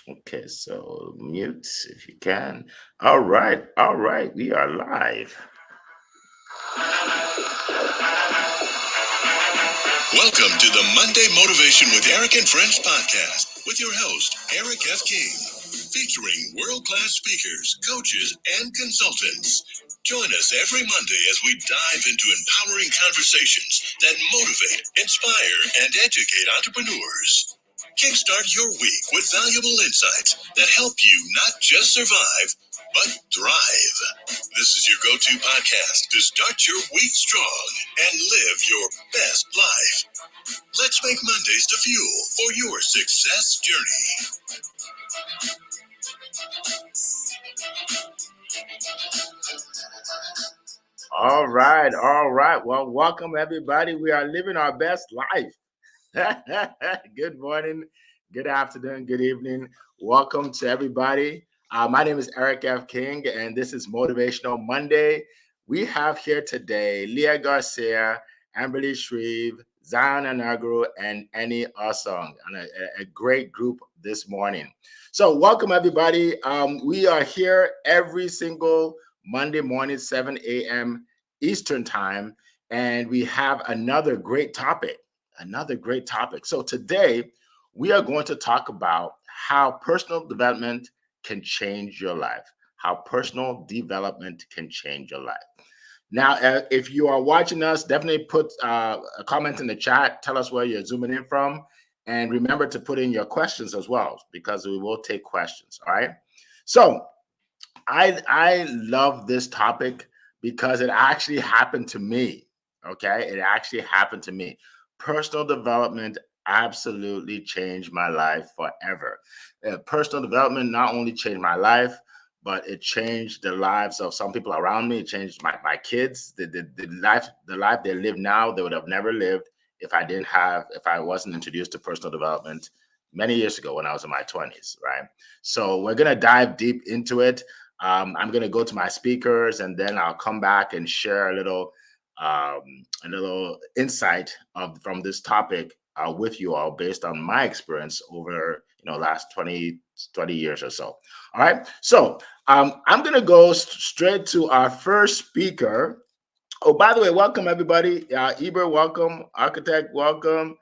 Okay, so mute if you can. All right, we are live. Welcome to the Monday Motivation with Eric and Friends podcast with your host, Eric F. King, featuring world-class speakers, coaches, and consultants. Join us every Monday as we dive into empowering conversations that motivate, inspire, and educate entrepreneurs. Kickstart your week with valuable insights that help you not just survive, but thrive. This is your go-to podcast to start your week strong and live your best life. Let's make Mondays the fuel for your success journey. All right. Well, welcome everybody. We are living our best life. Good morning, good afternoon, good evening. Welcome to everybody. My name is Eric F. King, and this is Motivational Monday. We have here today Leah Garcia, Amberly Shreve, Zion Anagru, and Annie Osong, and a great group this morning. So welcome everybody. We are here every single Monday morning, 7 a.m. Eastern time, and we have another great topic. So today we are going to talk about how personal development can change your life. How personal development can change your life. Now, if you are watching us, definitely put a comment in the chat. Tell us where you're zooming in from. And remember to put in your questions as well, because we will take questions. All right. So I love this topic because it actually happened to me. Okay. It actually happened to me. Personal development absolutely changed my life forever. Personal development not only changed my life, but it changed the lives of some people around me. It changed my kids. The life they live now, they would have never lived if I wasn't introduced to personal development many years ago when I was in my 20s, right? So we're gonna dive deep into it. I'm gonna go to my speakers and then I'll come back and share a little insight from this topic with you all based on my experience over last 20 years or so. All right. So I'm going to go straight to our first speaker. Oh, by the way, welcome everybody. Eber, welcome. Architect, welcome.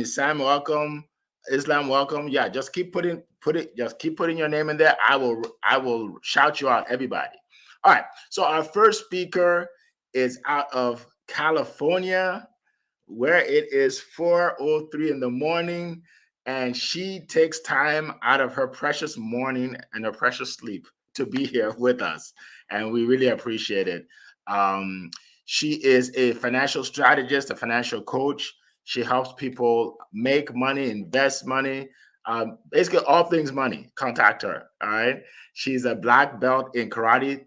Sam, welcome. Islam, welcome. Yeah, just keep putting your name in there. I will shout you out, everybody. All right. So our first speaker is out of California, where it is 4:03 in the morning, and she takes time out of her precious morning and her precious sleep to be here with us, and we really appreciate it. Um, she is a financial strategist, a financial coach. She helps people make money, invest money, basically all things money. Contact her. All right. She's a black belt in karate.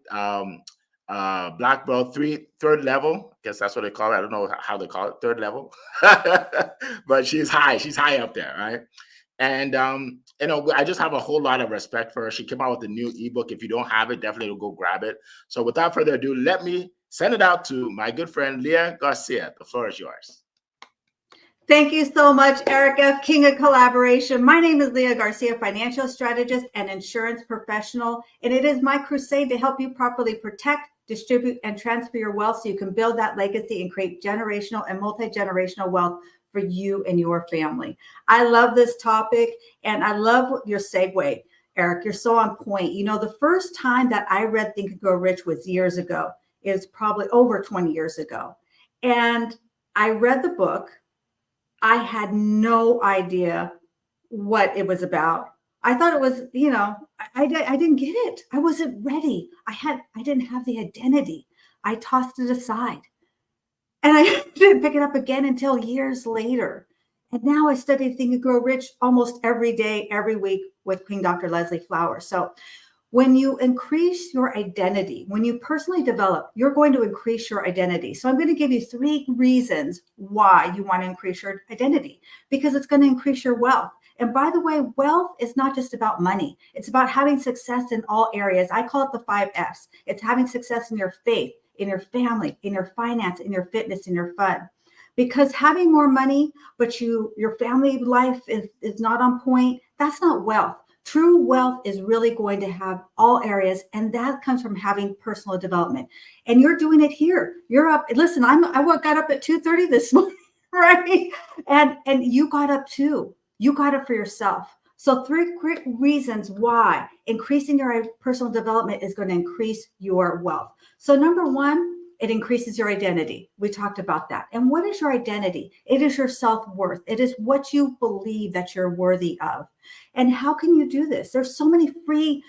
Black belt third level. I guess that's what they call it. I don't know how they call it, third level. But she's high up there, right? And I just have a whole lot of respect for her. She came out with a new ebook. If you don't have it, definitely go grab it. So without further ado, let me send it out to my good friend Leah Garcia. The floor is yours. Thank you so much, Erica, King of Collaboration. My name is Leah Garcia, financial strategist and insurance professional, and it is my crusade to help you properly protect, distribute, and transfer your wealth so you can build that legacy and create generational and multi-generational wealth for you and your family. I love this topic, and I love your segue, Eric. You're so on point. The first time that I read Think and Grow Rich was years ago. It was probably over 20 years ago. And I read the book. I had no idea what it was about. I thought it was, I didn't get it. I wasn't ready. I didn't have the identity. I tossed it aside. And I didn't pick it up again until years later. And now I study Think and Grow Rich almost every day, every week with Queen Dr. Leslie Flowers. So when you increase your identity, when you personally develop, you're going to increase your identity. So I'm going to give you 3 reasons why you want to increase your identity, because it's going to increase your wealth. And by the way, wealth is not just about money. It's about having success in all areas. I call it the 5 F's. It's having success in your faith, in your family, in your finance, in your fitness, in your fun. Because having more money, but your family life is not on point, that's not wealth. True wealth is really going to have all areas, and that comes from having personal development. And you're doing it here. You're up. Listen, I got up at 2:30 this morning, right? And you got up too. You got up for yourself. So 3 quick reasons why increasing your personal development is going to increase your wealth. So number 1, it increases your identity. We talked about that. And what is your identity? It is your self-worth. It is what you believe that you're worthy of. And how can you do this? There's so many free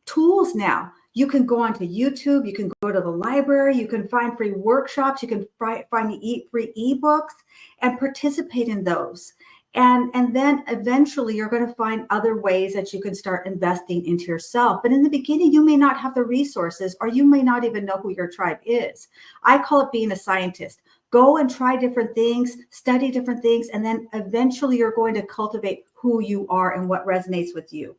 tools now. You can go onto YouTube. You can go to the library. You can find free workshops. You can find free ebooks and participate in those. And then eventually you're going to find other ways that you can start investing into yourself. But in the beginning, you may not have the resources, or you may not even know who your tribe is. I call it being a scientist. Go and try different things, study different things, and then eventually you're going to cultivate who you are and what resonates with you.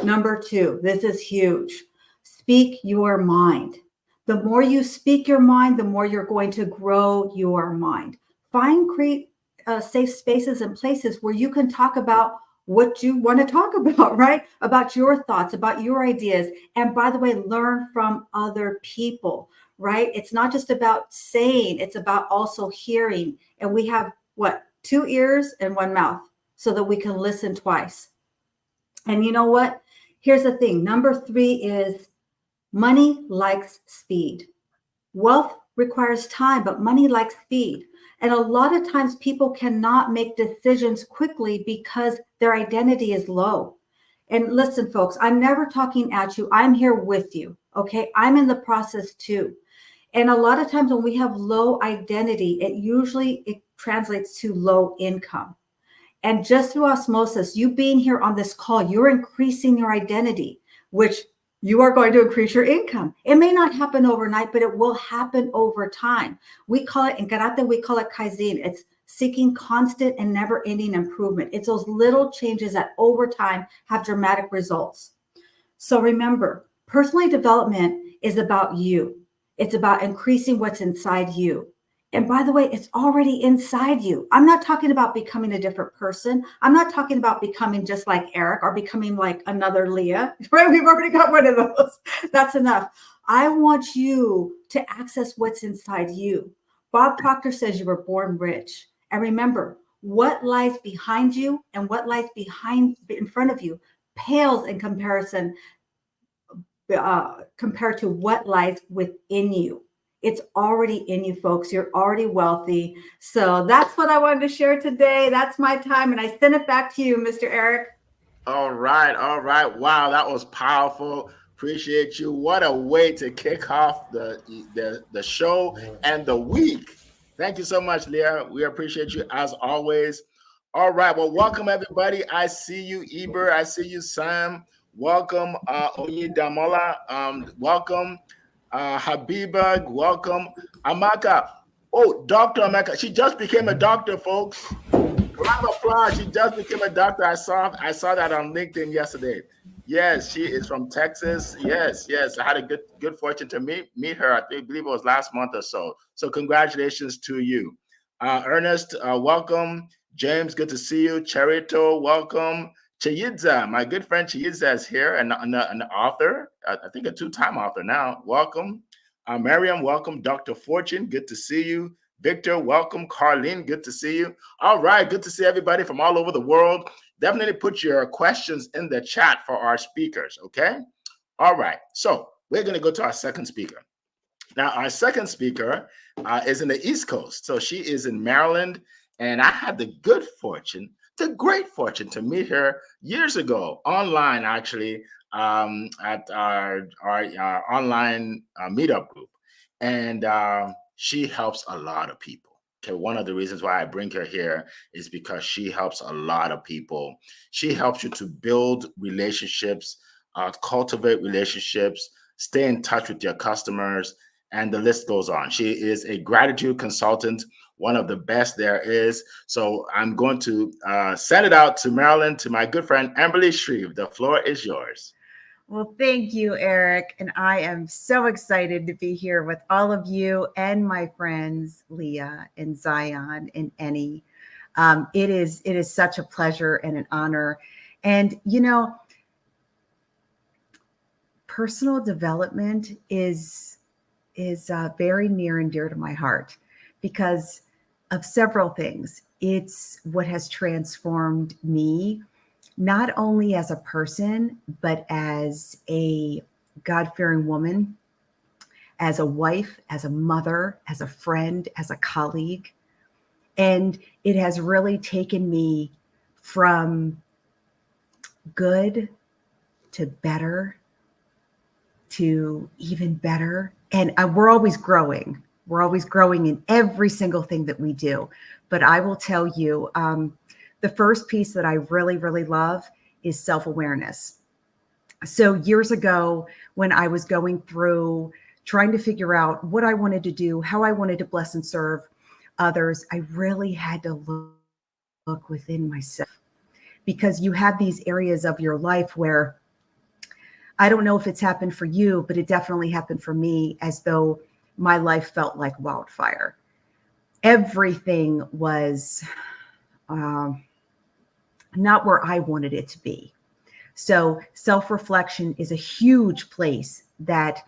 Number 2, this is huge. Speak your mind. The more you speak your mind, the more you're going to grow your mind. Create safe spaces and places where you can talk about what you want to talk about, right? About your thoughts, about your ideas. And by the way, learn from other people, right? It's not just about saying, it's about also hearing. And we have 2 ears and 1 mouth so that we can listen twice. And you know what? Here's the thing. Number 3 is money likes speed. Wealth requires time, but money likes speed. And a lot of times people cannot make decisions quickly because their identity is low. And listen, folks, I'm never talking at you. I'm here with you. Okay. I'm in the process too. And a lot of times when we have low identity, it translates to low income. And just through osmosis, you being here on this call, you're increasing your identity, which you are going to increase your income. It may not happen overnight, but it will happen over time. We call it, in karate, we call it kaizen. It's seeking constant and never-ending improvement. It's those little changes that over time have dramatic results. So remember, personal development is about you. It's about increasing what's inside you. And by the way, it's already inside you. I'm not talking about becoming a different person. I'm not talking about becoming just like Eric or becoming like another Leah, right? We've already got one of those. That's enough. I want you to access what's inside you. Bob Proctor says you were born rich. And remember, what lies behind you and what lies in front of you pales in comparison compared to what lies within you. It's already in you, folks. You're already wealthy. So that's what I wanted to share today. That's my time. And I send it back to you, Mr. Eric. All right. Wow, that was powerful. Appreciate you. What a way to kick off the show and the week. Thank you so much, Leah. We appreciate you as always. All right. Well, welcome, everybody. I see you, Eber. I see you, Sam. Welcome, Oyedamola. Welcome. Habiba, welcome. Amaka. Oh, Dr. Amaka. She just became a doctor, folks. Round of applause. She just became a doctor. I saw that on LinkedIn yesterday. Yes, she is from Texas. Yes. I had a good fortune to meet her. I believe it was last month or so. So congratulations to you. Ernest, welcome. James, good to see you. Charito, welcome. Chayidza, my good friend Chayidza is here, an author, I think a 2-time author now. Welcome. Miriam, welcome. Dr. Fortune, good to see you. Victor, welcome. Carlene, good to see you. All right, good to see everybody from all over the world. Definitely put your questions in the chat for our speakers, okay? All right, so we're going to go to our second speaker. Now, our second speaker is in the East Coast. So she is in Maryland, and I had the great fortune to meet her years ago online, actually, at our online meetup group. And she helps a lot of people. Okay, one of the reasons why I bring her here is because she helps a lot of people. She helps you to build relationships, cultivate relationships, stay in touch with your customers, and the list goes on. She is a gratitude consultant, one of the best there is. So I'm going to send it out to Maryland, to my good friend, Amberly Shreve. The floor is yours. Well, thank you, Eric. And I am so excited to be here with all of you and my friends, Leah and Zion and Annie. It is such a pleasure and an honor. And, personal development is very near and dear to my heart because of several things. It's what has transformed me, not only as a person, but as a God-fearing woman, as a wife, as a mother, as a friend, as a colleague. And it has really taken me from good to better to even better. And we're always growing. We're always growing in every single thing that we do. But I will tell you, the first piece that I really, really love is self-awareness. So years ago, when I was going through trying to figure out what I wanted to do, how I wanted to bless and serve others, I really had to look within myself, because you have these areas of your life where, I don't know if it's happened for you, but it definitely happened for me, as though my life felt like wildfire. Everything was not where I wanted it to be. So self-reflection is a huge place that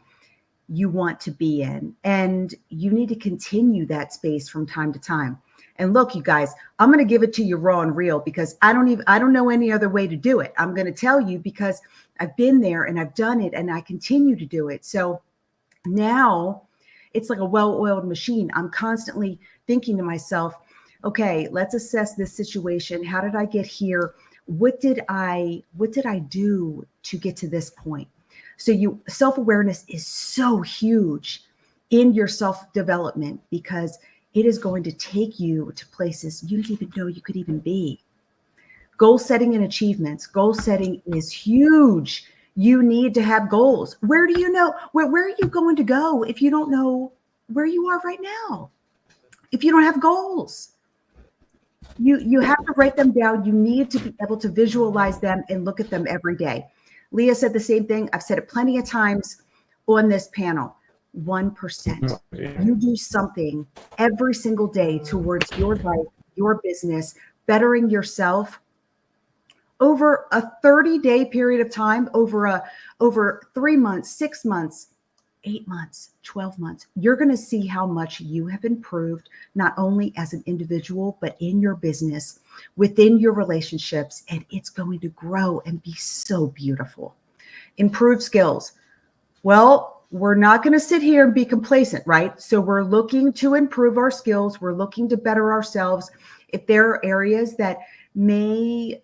you want to be in, and you need to continue that space from time to time. And look, you guys, I'm going to give it to you raw and real, because I don't know any other way to do it. I'm going to tell you because I've been there and I've done it and I continue to do it. So now it's like a well-oiled machine. I'm constantly thinking to myself, okay, let's assess this situation. How did I get here? What did I do to get to this point? So self-awareness is so huge in your self-development, because it is going to take you to places you didn't even know you could even be. Goal setting and achievements. Goal setting is huge. You need to have goals. Where do you know? Where are you going to go if you don't know where you are right now? If you don't have goals, you have to write them down. You need to be able to visualize them and look at them every day. Leah said the same thing. I've said it plenty of times on this panel. 1%. You do something every single day towards your life, your business, bettering yourself over a 30-day period of time, over 3 months, 6 months, 8 months, 12 months. You're going to see how much you have improved, not only as an individual, but in your business, within your relationships, and it's going to grow and be so beautiful. Improve skills. Well, we're not going to sit here and be complacent, right? So we're looking to improve our skills. We're looking to better ourselves. If there are areas that may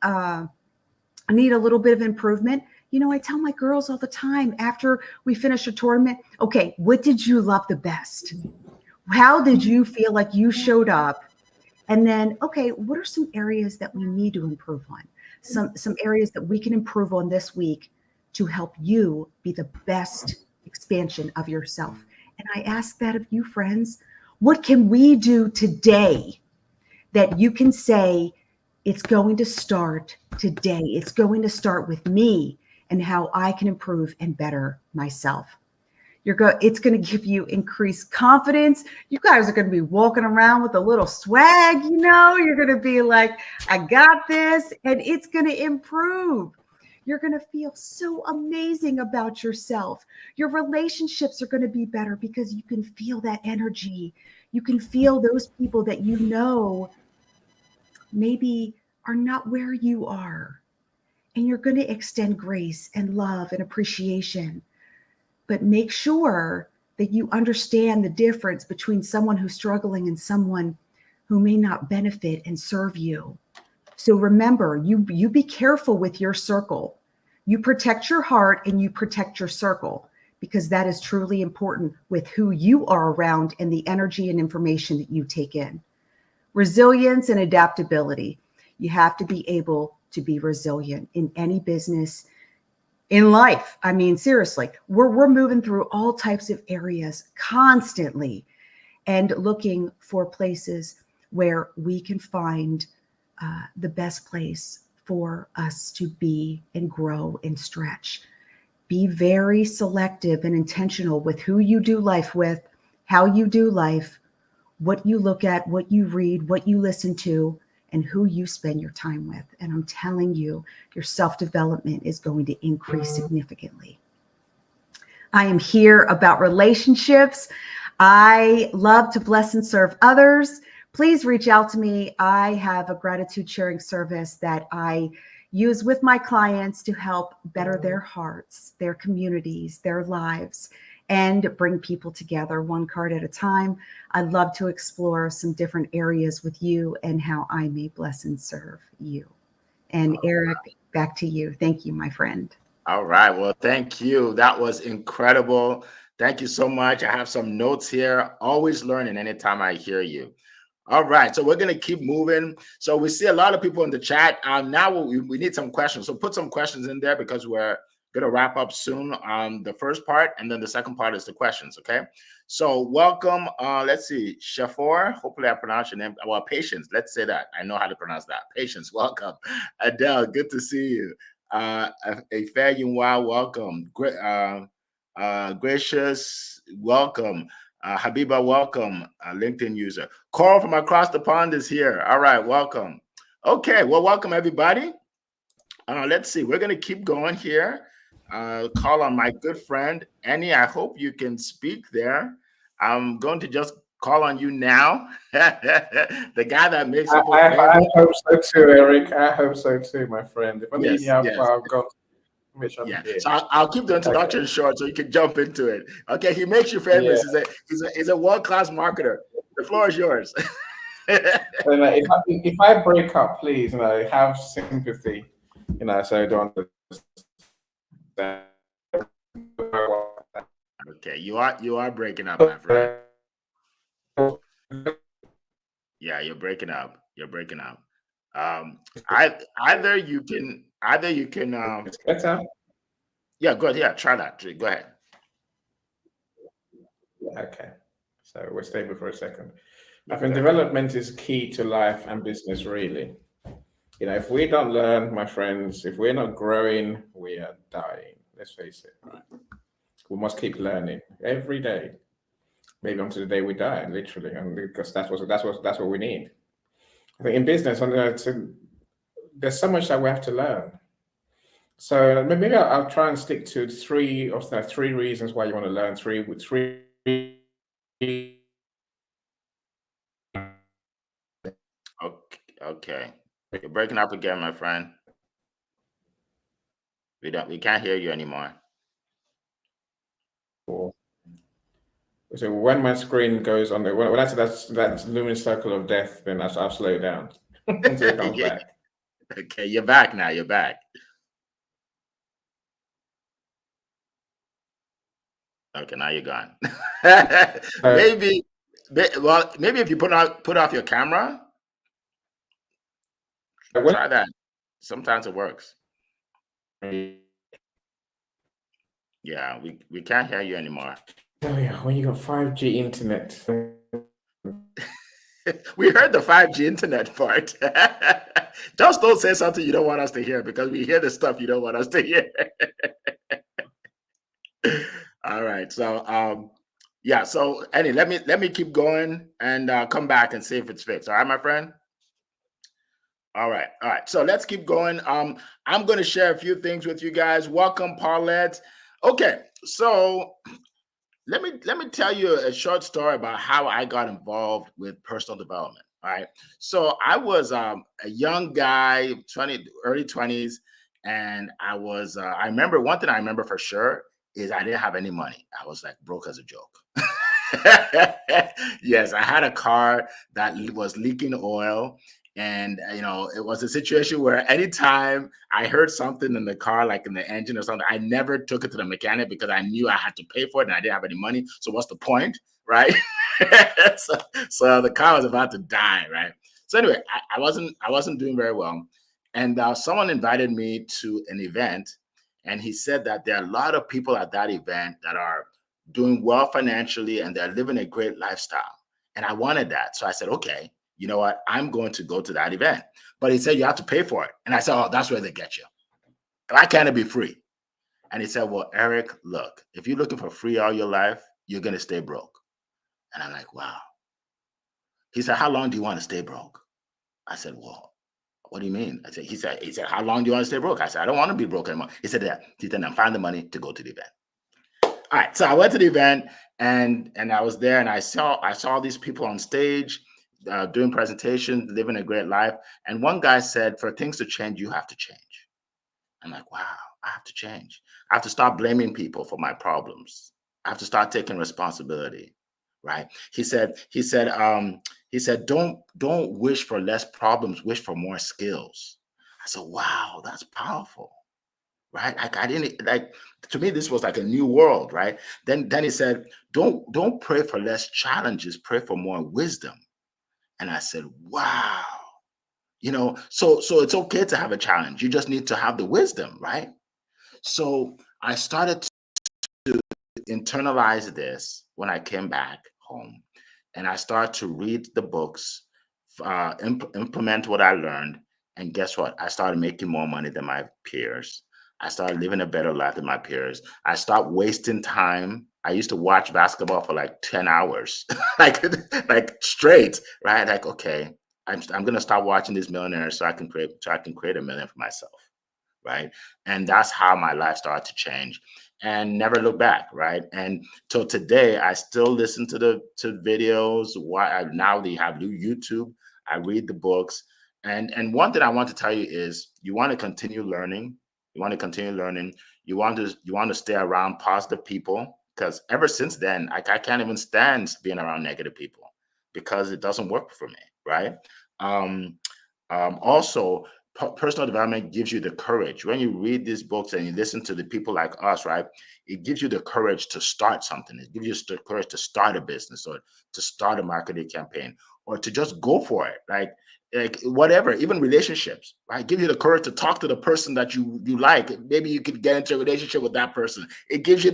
need a little bit of improvement, I tell my girls all the time after we finish a tournament, okay, what did you love the best? How did you feel like you showed up? And then, okay, what are some areas that we need to improve on? Some areas that we can improve on this week to help you be the best expansion of yourself. And I ask that of you, friends. What can we do today that you can say, it's going to start today? It's going to start with me and how I can improve and better myself. It's going to give you increased confidence. You guys are going to be walking around with a little swag, you're going to be like, I got this, and it's going to improve. You're going to feel so amazing about yourself. Your relationships are going to be better because you can feel that energy. You can feel those people that maybe are not where you are. And you're going to extend grace and love and appreciation. But make sure that you understand the difference between someone who's struggling and someone who may not benefit and serve you. So remember, you be careful with your circle. You protect your heart and you protect your circle, because that is truly important with who you are around and the energy and information that you take in. Resilience and adaptability. You have to be able to be resilient in any business, in life. I mean, seriously, we're moving through all types of areas constantly and looking for places where we can find the best place for us to be and grow and stretch. Be very selective and intentional with who you do life with, how you do life, what you look at, what you read, what you listen to. and who you spend your time with. And I'm telling you, your self-development is going to increase significantly. I am here about relationships. I love to bless and serve others. Please reach out to me. I have a gratitude sharing service that I use with my clients to help better their hearts, their communities, their lives, and bring people together one card at a time. I'd love to explore some different areas with you and how I may bless and serve you. And Eric, back to you. Thank you, my friend. All right. Well, thank you. That was incredible. Thank you so much. I have some notes here. Always learning anytime I hear you. All right. So we're going to keep moving. So we see a lot of people in the chat. Now we need some questions. So put some questions in there because we're going to wrap up soon on the first part. And then the second part is the questions. Okay. So welcome. Let's see. Shafor. Hopefully I pronounced your name. Well, Patience. Let's say that. I know how to pronounce that. Patience. Welcome. Adele. Good to see you. Ifeyinwa, welcome. Gracious, welcome. Habiba, welcome. LinkedIn user. Carl from across the pond is here. All right, welcome. Okay, well, welcome everybody. Let's see. We're going to keep going here. Call on my good friend Annie. I hope you can speak there. I'm going to just call on you now. The guy that makes people famous. I hope so too, Eric. I hope so too, my friend. If I need help, I've got So I'll keep the introduction short so you can jump into it. Okay, he makes you famous. Yeah. He's a world-class marketer. The floor is yours. If I break up, please, have sympathy, so I don't understand. Okay, you are breaking up, my friend. Yeah, you're breaking up. You're breaking up. Either you can. Better? Yeah, go ahead. Yeah, try that. Go ahead. Okay. So we're stable for a second. I think development is key to life and business, really. If we don't learn, my friends, if we're not growing, we are dying. Let's face it, right? We must keep learning every day, maybe until the day we die, literally, and because that's what we need. I think in business, there's so much that we have to learn. So maybe I'll try and stick to three reasons why you want to learn. Three. Okay. You're breaking up again, my friend. We can't hear you anymore. So when my screen goes on there, when I say that luminous circle of death, then I'll slow down until it comes back. Okay, you're back now. You're back. Okay, now you're gone. maybe if you put off your camera, try that. Sometimes it works. Yeah, we can't hear you anymore. Oh yeah, when you got 5G internet. We heard the 5G internet part. Just don't say something you don't want us to hear because we hear the stuff you don't want us to hear. All right. So yeah. So Eddie, let me keep going and come back and see if it's fixed. All right, my friend. All right. All right. So let's keep going. I'm going to share a few things with you guys. Welcome, Paulette. Okay. So let me tell you a short story about how I got involved with personal development. All right. So I was a young guy, early 20s, and I was. I remember one thing I remember for sure is I didn't have any money. I was like broke as a joke. Yes, I had a car that was leaking oil. And, it was a situation where anytime I heard something in the car, like in the engine or something, I never took it to the mechanic because I knew I had to pay for it and I didn't have any money. So what's the point, right? so the car was about to die, right? So anyway, I wasn't doing very well. And someone invited me to an event. And he said that there are a lot of people at that event that are doing well financially and they're living a great lifestyle. And I wanted that. So I said, okay, you know what? I'm going to go to that event. But he said, you have to pay for it. And I said, oh, that's where they get you. Why can't it be free? And he said, well, Eric, look, if you're looking for free all your life, you're going to stay broke. And I'm like, wow. He said, how long do you want to stay broke? I said, well, what do you mean? I said, he said, how long do you want to stay broke? I said, I don't want to be broke anymore. He said, yeah. He said, then find the money to go to the event. All right. So I went to the event and I was there and I saw these people on stage doing presentations, living a great life. And one guy said, for things to change, you have to change. I'm like, wow, I have to change. I have to start blaming people for my problems. I have to start taking responsibility. Right. He said, don't wish for less problems, wish for more skills. I said, wow, that's powerful. Right. Like I didn't like, to me, this was like a new world. Right. Then he said, don't pray for less challenges, pray for more wisdom. And I said, wow, so it's okay to have a challenge. You just need to have the wisdom. Right. So I started to internalize this when I came back home, and I started to read the books, implement what I learned, and guess what? I started making more money than my peers. I started living a better life than my peers. I stopped wasting time. I used to watch basketball for like 10 hours, like straight, right? Like, okay, I'm gonna stop watching these millionaires so I can create a million for myself, right? And that's how my life started to change and never look back, right? And so today I still listen to videos. Now they have new YouTube. I read the books. And one thing I want to tell you is you want to continue learning. You want to continue learning. You want to stay around positive people, because ever since then, I can't even stand being around negative people because it doesn't work for me, right? Also, personal development gives you the courage. When you read these books and you listen to the people like us, right, it gives you the courage to start something. It gives you the courage to start a business or to start a marketing campaign or to just go for it. Like whatever, even relationships, right? Give you the courage to talk to the person that you like. Maybe you could get into a relationship with that person. It gives you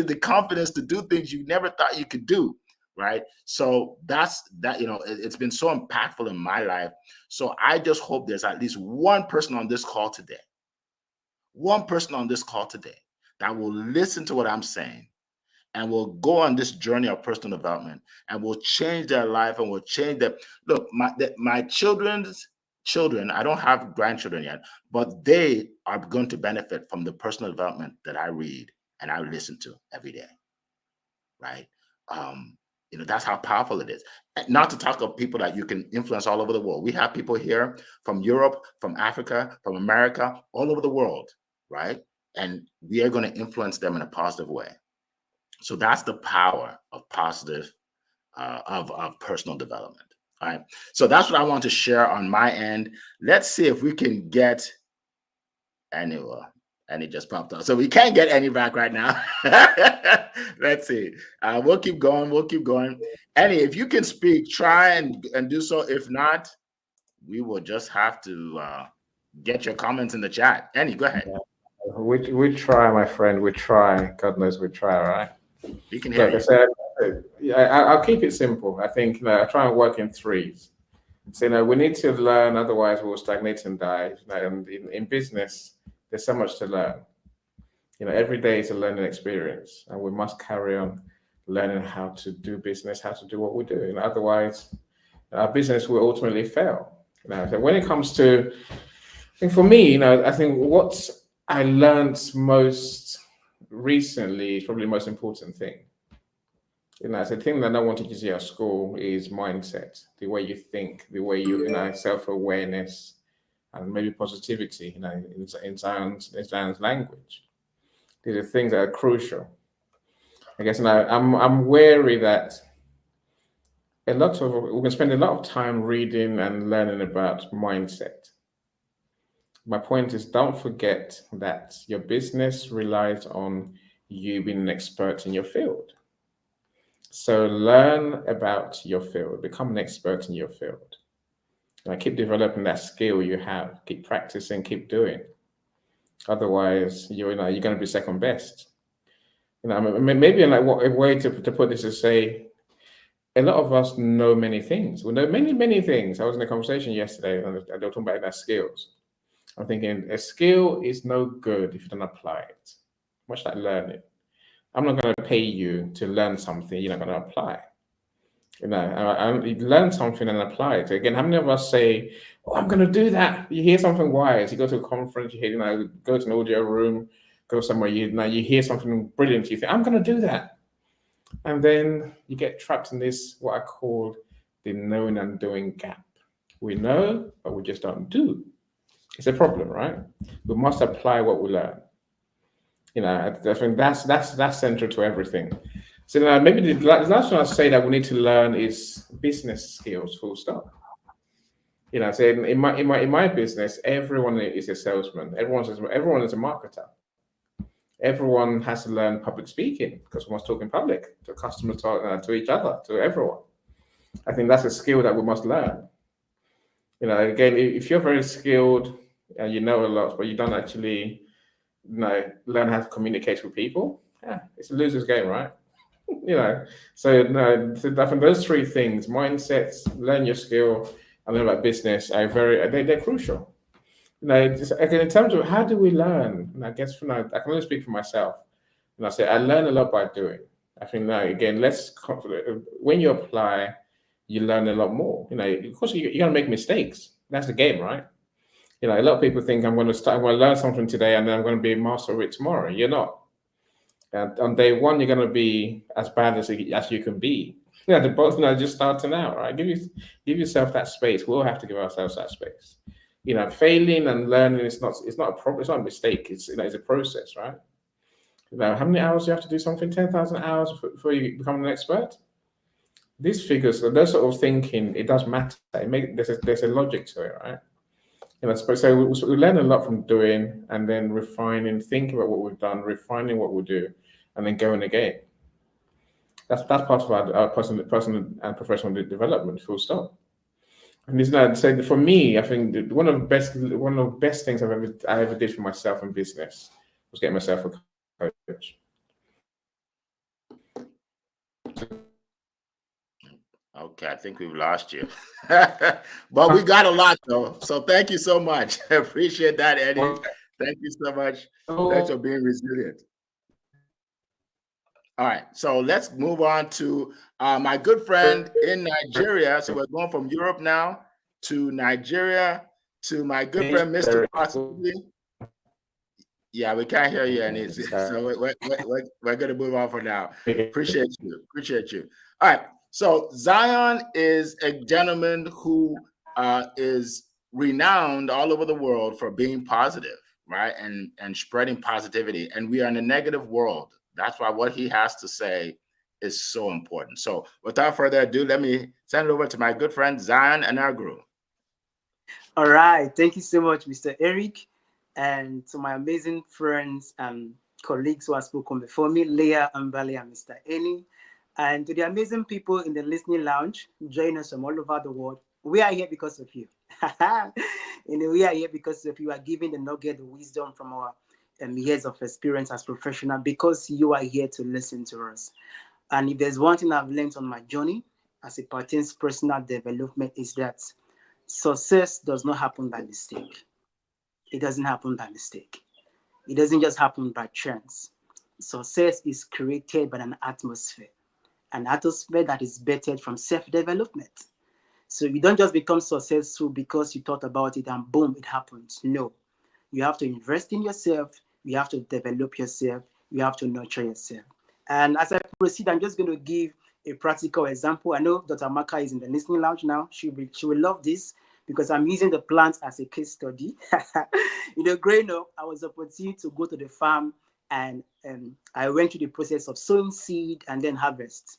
the confidence to do things you never thought you could do, right? So that's that. It's been so impactful in my life. So I just hope there's at least one person on this call today that will listen to what I'm saying and will go on this journey of personal development and will change their life and will change their look. My children's children, I don't have grandchildren yet, but they are going to benefit from the personal development that I read and I listen to every day, right? That's how powerful it is. Not to talk of people that you can influence all over the world. We have people here from Europe, from Africa, from America, all over the world, right? And we are going to influence them in a positive way. So that's the power of positive, of personal development. All right. So that's what I want to share on my end. Let's see if we can get anywhere. And it just popped up. So we can't get any back right now. Let's see. We'll keep going. Annie, if you can speak, try and do so. If not, we will just have to get your comments in the chat. Annie, go ahead. We try, my friend. We try. God knows we try, right? We can hear you. I said, I'll keep it simple. I think I try and work in threes. So we need to learn, otherwise we'll stagnate and die. And in business, there's so much to learn. Every day is a learning experience, and we must carry on learning how to do business, how to do what we do. Otherwise, our business will ultimately fail. So when it comes to, I think for me, I think what I learned most recently is probably the most important thing. It's a thing that I wanted to see at school is mindset, the way you think, the way you, self-awareness, and maybe positivity, in Zion's language. These are things that are crucial. I guess, I'm wary that we can spend a lot of time reading and learning about mindset. My point is, don't forget that your business relies on you being an expert in your field. So learn about your field, become an expert in your field. Keep developing that skill you have. Keep practicing, keep doing. Otherwise, you're going to be second best. Maybe a way to put this is say, a lot of us know many things. We know many, many things. I was in a conversation yesterday and they were talking about that skills. I'm thinking a skill is no good if you don't apply it. Much like learning. I'm not going to pay you to learn something you're not going to apply. You learn something and apply it. Again, how many of us say, "Oh, I'm going to do that"? You hear something wise. You go to a conference, you hear, go to an audio room, go somewhere, you hear something brilliant. You think, "I'm going to do that," and then you get trapped in this what I call the knowing and doing gap. We know, but we just don't do. It's a problem, right? We must apply what we learn. I think that's central to everything. So maybe the last one I say that we need to learn is business skills. Full stop. So in my business, everyone is a salesman. Everyone is a marketer. Everyone has to learn public speaking because we must talk in public to customers, to each other, to everyone. I think that's a skill that we must learn. Again, if you're very skilled and you know a lot, but you don't actually learn how to communicate with people, yeah, it's a loser's game, right? So I think those three things: mindsets, learn your skill, and learn about business are they're crucial. Just, again, in terms of how do we learn, and I guess I can only speak for myself. And I say I learn a lot by doing. I think again, when you apply, you learn a lot more. Of course, you're gonna make mistakes. That's the game, right? A lot of people think I'm going to learn something today, and then I'm going to be a master of it tomorrow. You're not. And on day one, you're going to be as bad as you can be. Just starting out, right? Give yourself that space. We'll have to give ourselves that space. Failing and learning is not a problem. It's not a mistake. It's a process, right? How many hours do you have to do something? 10,000 hours before you become an expert. These figures, those sort of thinking, it does matter. There's a logic to it, right? So we learn a lot from doing and then refining, thinking about what we've done, refining what we do, and then going again. That's part of our personal and professional development. Full stop. And so for me, I think one of the best things I ever did for myself in business was get myself a coach. Okay, I think we've lost you. But we got a lot though. So thank you so much. I appreciate that, Eddie. Thank you so much. Thanks for being resilient. All right, so let's move on to my good friend in Nigeria. So we're going from Europe now to Nigeria to my good friend, Mr. Possibly. Yeah, we can't hear you, Annie. So we're going to move on for now. Appreciate you. All right. So Zion is a gentleman who is renowned all over the world for being positive, right? And spreading positivity. And we are in a negative world. That's why what he has to say is so important. So without further ado, let me send it over to my good friend, Zion Anagru. All right. Thank you so much, Mr. Eric. And to my amazing friends and colleagues who have spoken before me, Leah, Ambali, and Mr. Eni. And to the amazing people in the listening lounge, join us from all over the world. We are here because of you. We are here because of you are giving the nugget, the wisdom from our years of experience as professional, because you are here to listen to us. And if there's one thing I've learned on my journey as it pertains to personal development, is that success does not happen by mistake. It doesn't happen by mistake. It doesn't just happen by chance. Success is created by an atmosphere that is bettered from self-development. So you don't just become successful because you thought about it and boom, it happens. No, you have to invest in yourself. You have to develop yourself. You have to nurture yourself. And as I proceed, I'm just going to give a practical example. I know Dr. Maka is in the listening lounge now. She will love this because I'm using the plants as a case study. Growing up, I was opportunity to go to the farm and I went through the process of sowing seed and then harvest.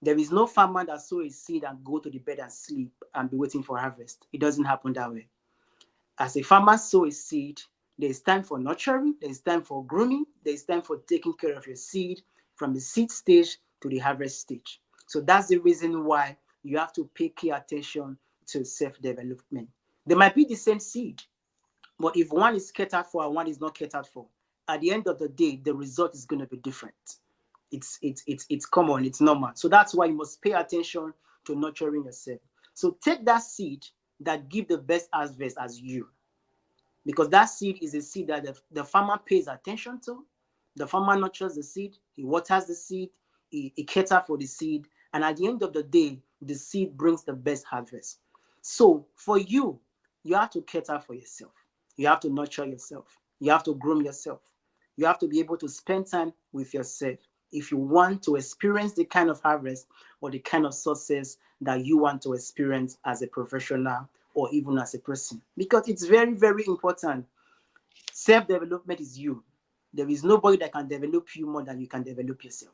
There is no farmer that sow a seed and go to the bed and sleep and be waiting for harvest. It doesn't happen that way. As a farmer sow a seed, there's time for nurturing, there's time for grooming, there's time for taking care of your seed from the seed stage to the harvest stage. So that's the reason why you have to pay key attention to self-development. There might be the same seed, but if one is catered for and one is not catered for, at the end of the day, the result is going to be different. It's common, it's normal. So that's why you must pay attention to nurturing yourself. So take that seed that give the best harvest as you, because that seed is a seed that the farmer pays attention to. The farmer nurtures the seed, he waters the seed, he caters for the seed, And at the end of the day, the seed brings the best harvest. So for you, you have to cater for yourself. You have to nurture yourself. You have to groom yourself. You have to be able to spend time with yourself if you want to experience the kind of harvest or the kind of success that you want to experience as a professional or even as a person. Because it's very, very important. Self-development is you. There is nobody that can develop you more than you can develop yourself.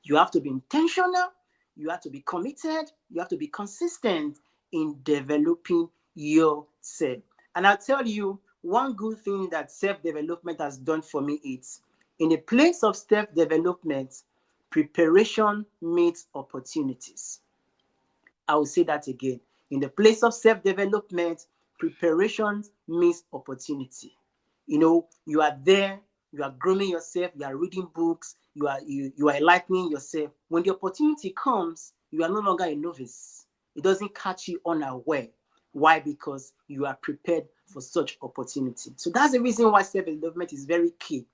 You have to be intentional. You have to be committed. You have to be consistent in developing yourself. And I'll tell you, one good thing that self-development has done for me is, in a place of self-development, preparation meets opportunities. I will say that again. In the place of self-development, preparation means opportunity. You are there, you are grooming yourself, you are reading books, you are enlightening yourself. When the opportunity comes, you are no longer a novice. It doesn't catch you unaware. Why? Because you are prepared for such opportunity. So that's the reason why self-development is very key.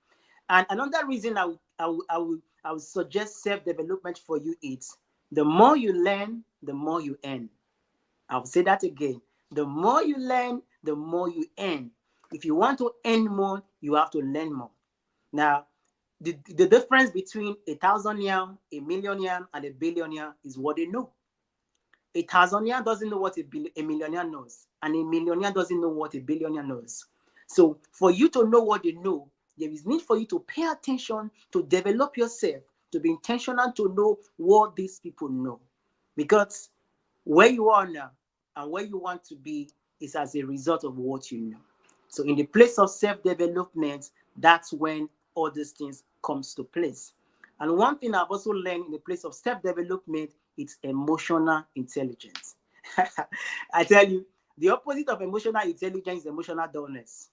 And another reason I would suggest self-development for you is, the more you learn, the more you earn. I'll say that again. The more you learn, the more you earn. If you want to earn more, you have to learn more. Now, the difference between 1,000 yam, a million yam, and a billionaire is what they know. A thousandaire doesn't know what a millionaire knows, and a millionaire doesn't know what a billionaire knows. So for you to know what they know, there is need for you to pay attention, to develop yourself, to be intentional, to know what these people know. Because where you are now and where you want to be is as a result of what you know. So in the place of self-development, that's when all these things comes to place. And one thing I've also learned in the place of self-development, it's emotional intelligence. I tell you, the opposite of emotional intelligence is emotional dullness.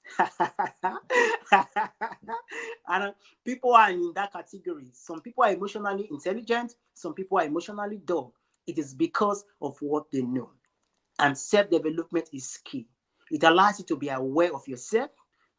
And people are in that category. Some people are emotionally intelligent, some people are emotionally dull. It is because of what they know. And self-development is key. It allows you to be aware of yourself,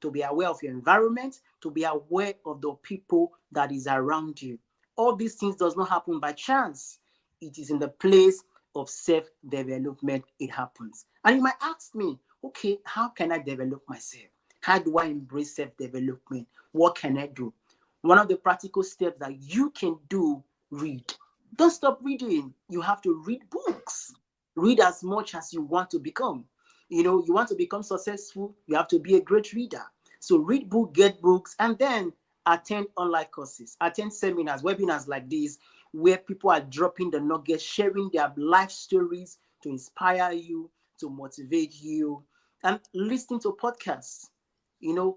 to be aware of your environment, to be aware of the people that is around you. All these things does not happen by chance. It is in the place of self-development it happens. And you might ask me, okay, how can I develop myself? How do I embrace self-development? What can I do? One of the practical steps that you can do, read. Don't stop reading. You have to read books. Read as much as you want to become. You want to become successful, you have to be a great reader. So read books, get books, and then attend online courses, attend seminars, webinars like this, where people are dropping the nuggets, sharing their life stories to inspire you, to motivate you, and listening to podcasts.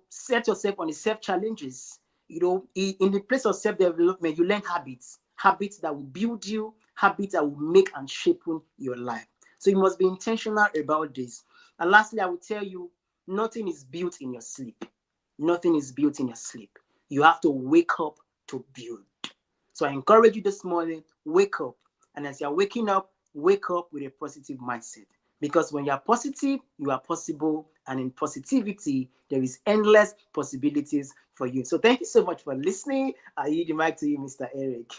Set yourself on the self-challenges. In the place of self-development, you learn habits that will build you, habits that will make and shape your life. So you must be intentional about this. And lastly, I will tell you, nothing is built in your sleep. Nothing is built in your sleep. You have to wake up to build. So I encourage you this morning, wake up. And as you're waking up, wake up with a positive mindset. Because when you're positive, you are possible. And in positivity, there is endless possibilities for you. So thank you so much for listening. I yield the mic to you, Mr. Eric.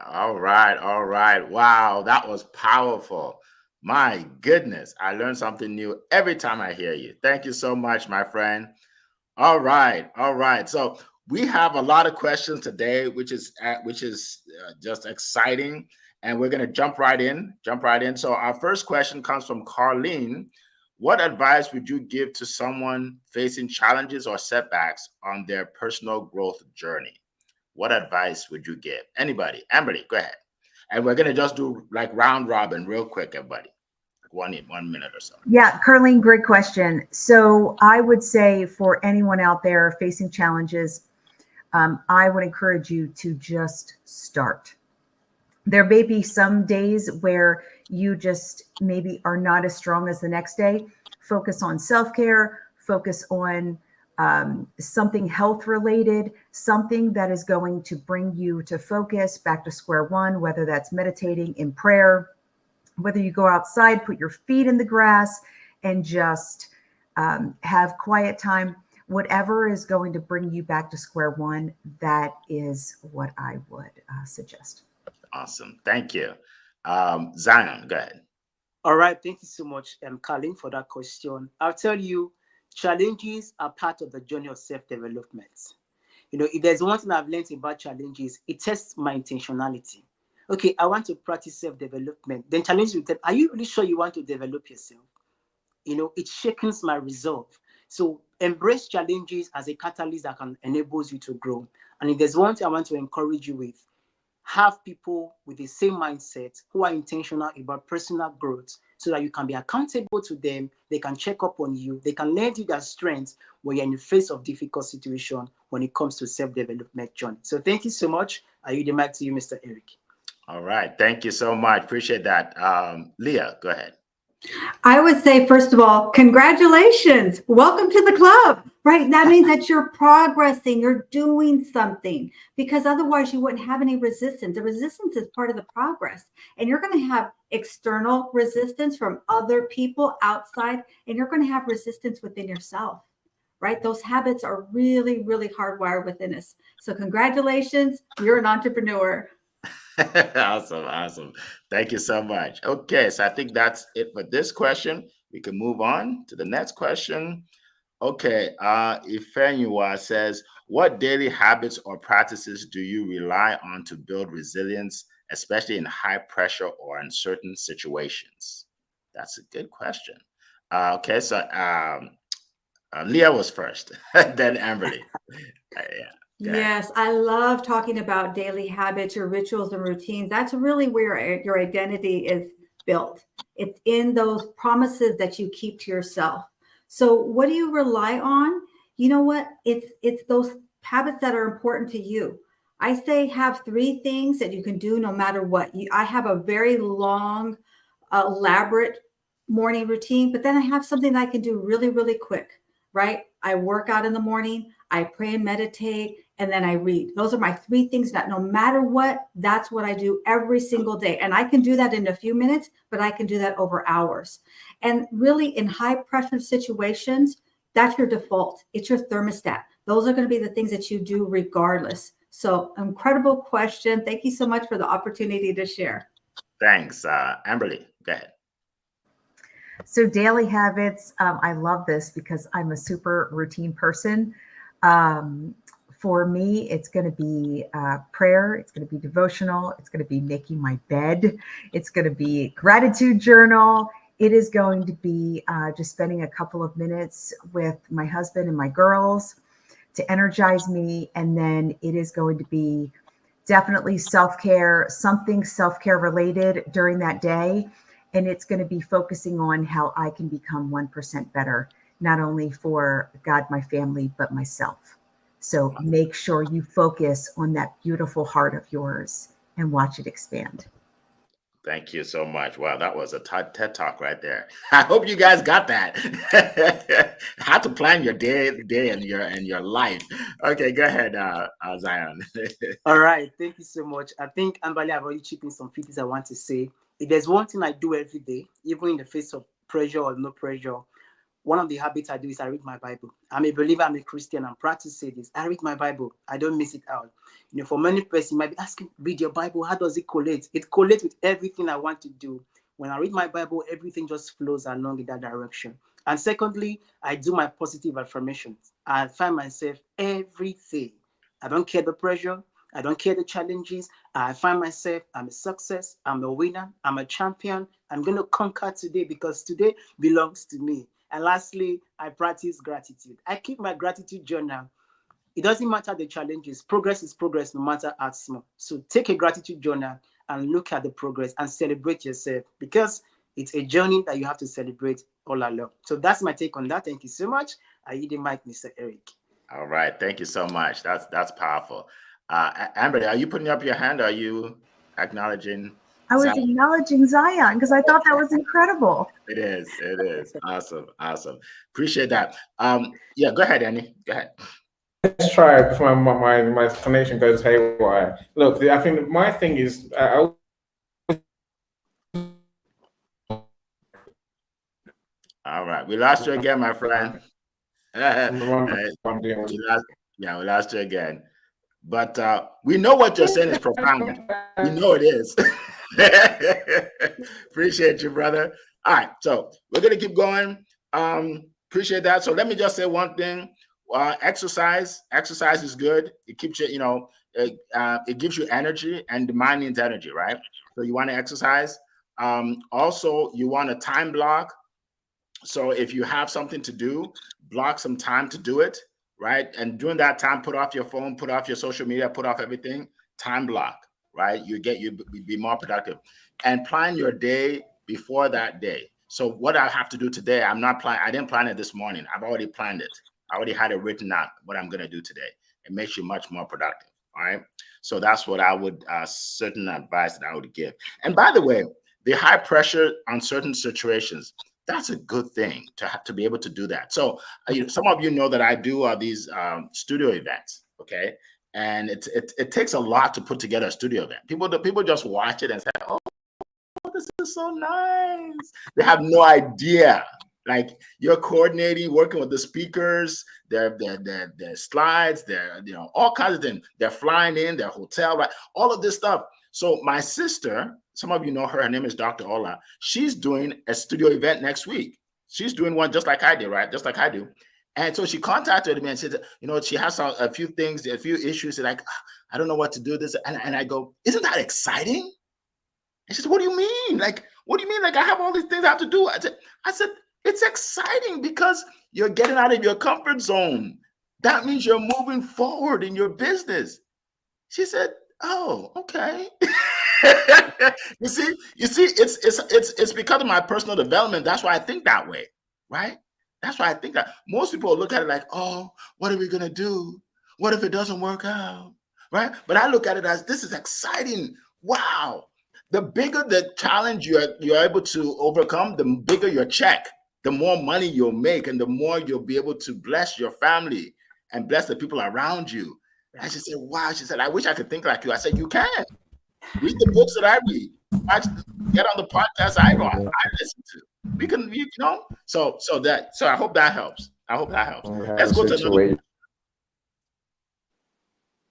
All right. All right. Wow. That was powerful. My goodness. I learn something new every time I hear you. Thank you so much, my friend. All right. All right. So we have a lot of questions today, which is just exciting. And we're going to jump right in. So our first question comes from Carlene. What advice would you give to someone facing challenges or setbacks on their personal growth journey? What advice would you give? Anybody? Amberly, go ahead. And we're going to just do like round robin real quick, everybody. 1 minute or so. Yeah, Carlene, great question. So I would say for anyone out there facing challenges, I would encourage you to just start. There may be some days where you just maybe are not as strong as the next day. Focus on self-care, focus on something health related, something that is going to bring you to focus, back to square one, whether that's meditating in prayer, whether you go outside, put your feet in the grass and just have quiet time, whatever is going to bring you back to square one, that is what I would suggest. Awesome. Thank you. Zion, go ahead. All right, thank you so much, Colin, for that question. I'll tell you, challenges are part of the journey of self-development. If there's one thing I've learned about challenges, it tests my intentionality. Okay, I want to practice self-development. Then challenges will tell, are you really sure you want to develop yourself? It shakens my resolve. So embrace challenges as a catalyst that can enable you to grow. And if there's one thing I want to encourage you with, have people with the same mindset who are intentional about personal growth so that you can be accountable to them. They can check up on you. They can lend you their strength when you're in the face of difficult situation when it comes to self-development journey. So thank you so much. I yield the mic to you, Mr. Eric. All right. Thank you so much. Appreciate that. Leah, go ahead. I would say, first of all, congratulations. Welcome to the club, right? That means that you're progressing, you're doing something, because otherwise you wouldn't have any resistance. The resistance is part of the progress. And you're going to have external resistance from other people outside, and you're going to have resistance within yourself, right? Those habits are really, really hardwired within us. So congratulations, you're an entrepreneur. Awesome. Thank you so much. Okay, so I think that's it for this question. We can move on to the next question. Okay, Ifenua says, what daily habits or practices do you rely on to build resilience, especially in high pressure or uncertain situations? That's a good question. Okay, so Leah was first, then Amberly. Yeah. Yes, I love talking about daily habits, your rituals and routines. That's really where your identity is built. It's in those promises that you keep to yourself. So what do you rely on? You know what? It's those habits that are important to you. I say have 3 things that you can do no matter what. I have a very long, elaborate morning routine, but then I have something that I can do really, really quick, right? I work out in the morning, I pray and meditate, and then I read. Those are my 3 things that no matter what, that's what I do every single day. And I can do that in a few minutes, but I can do that over hours. And really in high pressure situations, that's your default. It's your thermostat. Those are going to be the things that you do regardless. So incredible question. Thank you so much for the opportunity to share. Thanks. Amberly, go ahead. So daily habits, I love this because I'm a super routine person. For me, it's going to be prayer. It's going to be devotional. It's going to be making my bed. It's going to be gratitude journal. It is going to be just spending a couple of minutes with my husband and my girls to energize me. And then it is going to be definitely self-care, something self-care related during that day. And it's going to be focusing on how I can become 1% better, not only for God, my family, but myself. So make sure you focus on that beautiful heart of yours and watch it expand. Thank you so much. Wow, that was a TED Talk right there. I hope you guys got that. How to plan your day and your life. Okay, go ahead, Zion. All right, thank you so much. I think Ambali, I've already chipped in some few things I want to say. If there's one thing I do every day, even in the face of pressure or no pressure, one of the habits I do is I read my Bible. I'm a believer, I'm a Christian, I'm proud to say this. I read my Bible. I don't miss it out. For many persons, you might be asking, read your Bible, how does it collate? It collates with everything I want to do. When I read my Bible, everything just flows along in that direction. And secondly, I do my positive affirmations. I find myself every day. I don't care the pressure. I don't care the challenges. I find myself, I'm a success. I'm a winner. I'm a champion. I'm going to conquer today because today belongs to me. And lastly, I practice gratitude. I keep my gratitude journal. It doesn't matter the challenges. Progress is progress, no matter how small. So take a gratitude journal and look at the progress and celebrate yourself because it's a journey that you have to celebrate all along. So that's my take on that. Thank you so much. I yield the mic, Mr. Eric. All right. Thank you so much. That's powerful. Amber, are you putting up your hand? Or are you acknowledging? I was acknowledging Zion because I thought that was incredible. It is. Awesome. Appreciate that. Yeah, go ahead, Annie. Go ahead. Let's try it before my connection goes haywire. Look, I think my thing is all right. We lost you again, my friend. We lost you again. But we know what you're saying is profound. We know it is. Appreciate you, brother. All right, so we're gonna keep going. Appreciate that. So let me just say one thing. Exercise is good. It keeps you, it gives you energy, and the mind needs energy, right? So you want to exercise. Also, you want a time block. So if you have something to do, block some time to do it, right? And during that time, put off your phone, put off your social media, put off everything. Time block, right? You be more productive, and plan your day before that day. So what I have to do today, I didn't plan it this morning. I've already planned it. I already had it written out what I'm going to do today. It makes you much more productive. All right. So that's what I would certain advice that I would give. And by the way, the high pressure on certain situations, that's a good thing to have to be able to do that. So some of you know that I do these studio events. Okay. And it takes a lot to put together a studio event. People just watch it and say, "Oh, this is so nice." They have no idea. Like, you're coordinating, working with the speakers, their slides, all kinds of things. They're flying in, their hotel, right? All of this stuff. So my sister, some of you know her name is Dr. Ola. She's doing a studio event next week. She's doing one just like I did, right? Just like I do. And so she contacted me and said, she has a few things, a few issues. Like, I don't know what to do this. And I go, isn't that exciting? And she said, what do you mean? Like, what do you mean? Like, I have all these things I have to do. I said, it's exciting because you're getting out of your comfort zone. That means you're moving forward in your business. She said, oh, okay. You see, it's because of my personal development. That's why I think that way, right? That's why I think that. Most people look at it like, oh, what are we going to do? What if it doesn't work out, right? But I look at it as, this is exciting. Wow. The bigger the challenge you're able to overcome, the bigger your check, the more money you'll make, and the more you'll be able to bless your family and bless the people around you. And she said, wow. She said, I wish I could think like you. I said, you can. Read the books that I read. Get on the podcast I listen to. We can, so I hope that helps. Let's go to another.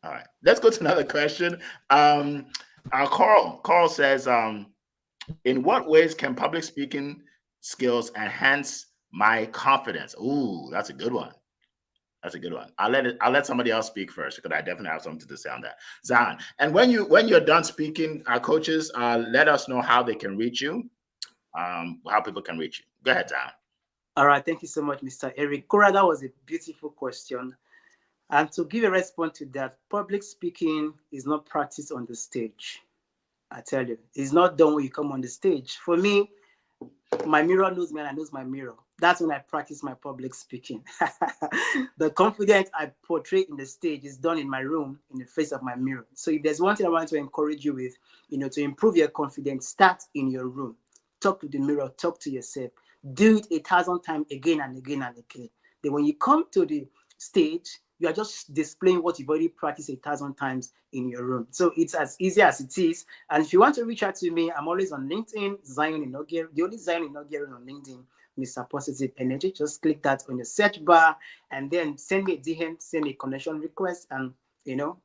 All right, let's go to another question. Carl says, in what ways can public speaking skills enhance my confidence? Ooh, that's a good one. I'll let somebody else speak first, because I definitely have something to say on that. Zan, and when you're done speaking, our coaches, let us know how they can reach you, how people can reach you. Go ahead, Zan. All right, thank you so much, Mr. Eric. Cora, that was a beautiful question. And to give a response to that, public speaking is not practiced on the stage. I tell you, it's not done when you come on the stage. For me, my mirror knows me and I knows my mirror. That's when I practice my public speaking. The confidence I portray in the stage is done in my room, in the face of my mirror. So if there's one thing I want to encourage you with, to improve your confidence, start in your room. Talk to the mirror, talk to yourself. Do it 1,000 times again and again and again. Then when you come to the stage, you are just displaying what you've already practiced 1,000 times in your room. So it's as easy as it is. And if you want to reach out to me, I'm always on LinkedIn, Zion Inogere, the only Zion Inogere on LinkedIn, Mr. Positive Energy. Just click that on the search bar and then send me a DM, send me a connection request. And,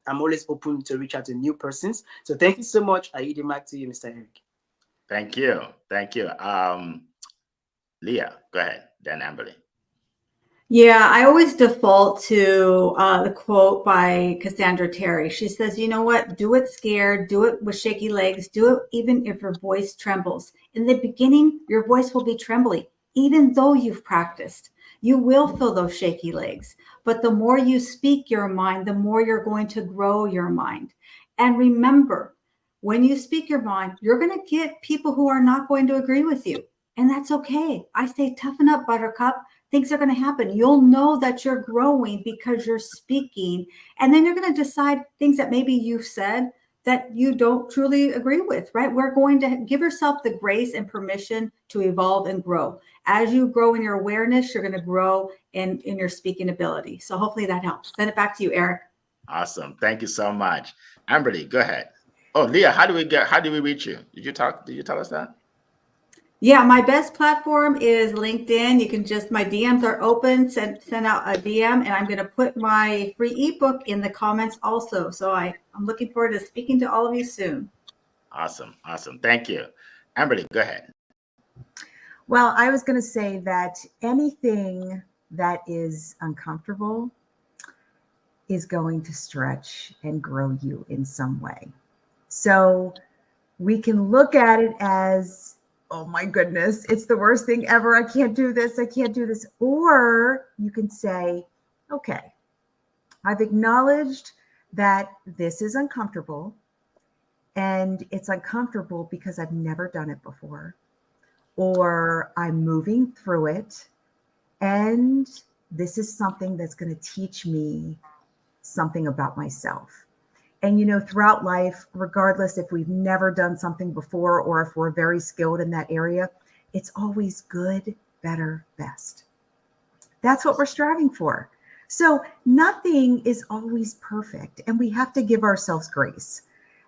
I'm always open to reach out to new persons. So thank you so much. I yield the mic to you, Mr. Eric. Thank you. Leah, go ahead. Then Amberly. Yeah, I always default to the quote by Cassandra Terry. She says, you know what? Do it scared, do it with shaky legs, do it even if your voice trembles. In the beginning, your voice will be trembling, even though you've practiced. You will feel those shaky legs. But the more you speak your mind, the more you're going to grow your mind. And remember, when you speak your mind, you're going to get people who are not going to agree with you. And that's okay. I say, toughen up, Buttercup. Things are going to happen. You'll know that you're growing because you're speaking. And then you're going to decide things that maybe you've said that you don't truly agree with, right? We're going to give yourself the grace and permission to evolve and grow. As you grow in your awareness, you're going to grow in your speaking ability. So hopefully that helps. Send it back to you, Eric. Awesome. Thank you so much. Amberly, go ahead. Oh, Leah, how do we reach you? Did you tell us that? Yeah, my best platform is LinkedIn. You can my DMs are open, send out a DM, and I'm going to put my free ebook in the comments also. So I'm looking forward to speaking to all of you soon. Awesome. Awesome. Thank you. Amberly, go ahead. Well, I was going to say that anything that is uncomfortable is going to stretch and grow you in some way. So we can look at it as, oh my goodness, it's the worst thing ever. I can't do this. I can't do this. Or you can say, okay, I've acknowledged that this is uncomfortable, and it's uncomfortable because I've never done it before, or I'm moving through it, and this is something that's going to teach me something about myself. And, you know, throughout life, regardless if we've never done something before or if we're very skilled in that area, it's always good, better, best. That's what we're striving for. So nothing is always perfect, and we have to give ourselves grace.